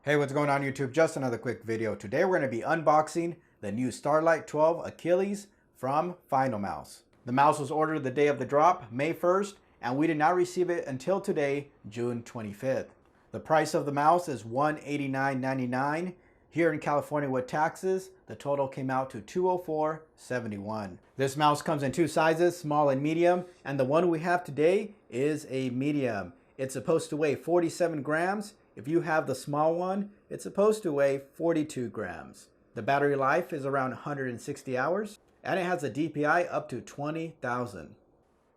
Hey, what's going on YouTube? Just another quick video. Today we're going to be unboxing the new Starlight-12 Achilles from FinalMouse. The mouse was ordered the day of the drop, May 1st, and we did not receive it until today, June 25th. The price of the mouse is $189.99. Here in California with taxes, the total came out to $204.71. This mouse comes in two sizes, small and medium, and the one we have today is a medium. It's supposed to weigh 47 grams. If you have the small one, it's supposed to weigh 42 grams. The battery life is around 160 hours, and it has a DPI up to 20,000.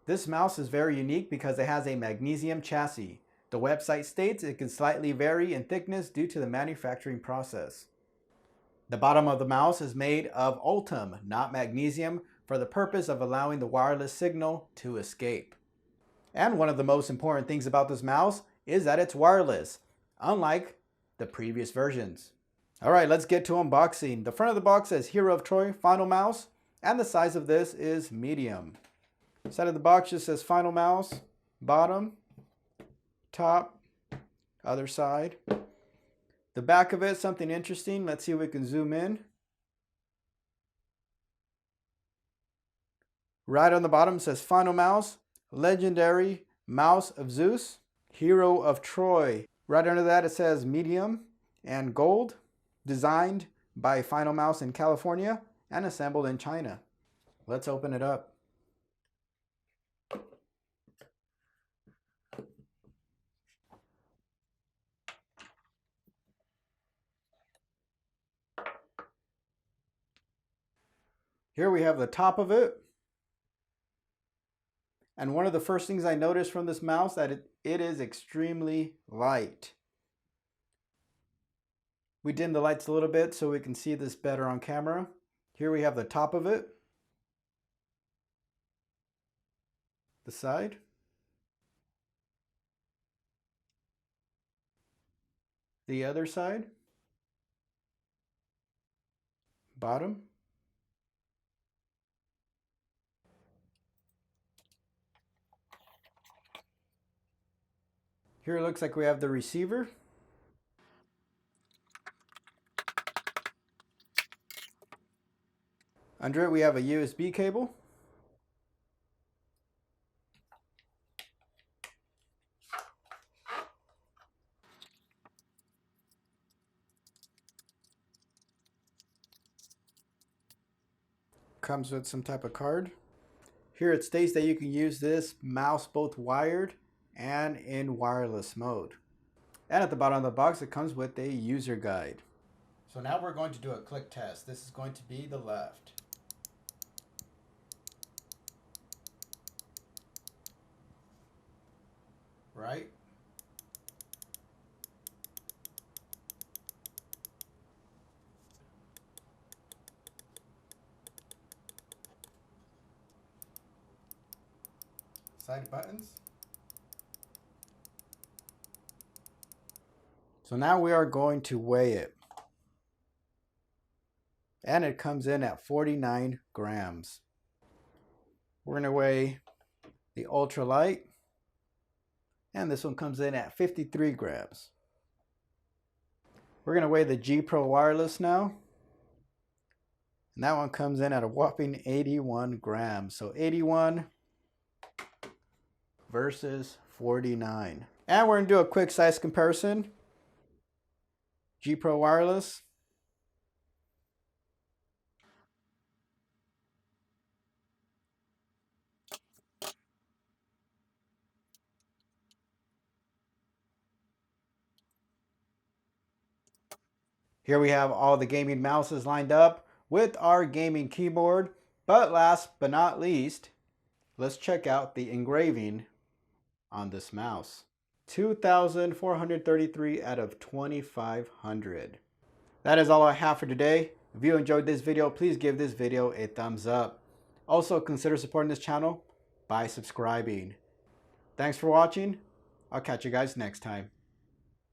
This mouse is very unique because it has a magnesium chassis. The website states it can slightly vary in thickness due to the manufacturing process. The bottom of the mouse is made of ultem, not magnesium, for the purpose of allowing the wireless signal to escape. And one of the most important things about this mouse is that it's wireless, unlike the previous versions. Alright, let's get to unboxing. The front of the box says Hero of Troy FinalMouse, and the size of this is medium. Side of the box just says FinalMouse, bottom, top, other side. The back of it, something interesting. Let's see if we can zoom in. Right on the bottom says FinalMouse, Legendary Mouse of Zeus, Hero of Troy. Right under that it says medium and gold, designed by FinalMouse in California and assembled in China. Let's open it up. Here we have the top of it. And one of the first things I noticed from this mouse that it is extremely light. We dim the lights a little bit so we can see this better on camera. Here we have the top of it, the side, the other side, bottom, here it looks like we have the receiver. Under it we have a USB cable. Comes with some type of card. Here it states that you can use this mouse both wired and in wireless mode. And at the bottom of the box it comes with a user guide. So now we're going to do a click test. This is going to be the left. Right. Side buttons. So now we are going to weigh it. And it comes in at 49 grams. We're going to weigh the ultralight. And this one comes in at 53 grams. We're going to weigh the G Pro Wireless now. And that one comes in at a whopping 81 grams. So 81 versus 49. And we're going to do a quick size comparison. G Pro Wireless. Here we have all the gaming mouses lined up with our gaming keyboard. But last but not least, let's check out the engraving on this mouse. 2,433 out of 2,500. That is all I have for today. If you enjoyed this video, please give this video a thumbs up. Also consider supporting this channel by subscribing. Thanks for watching. I'll catch you guys next time.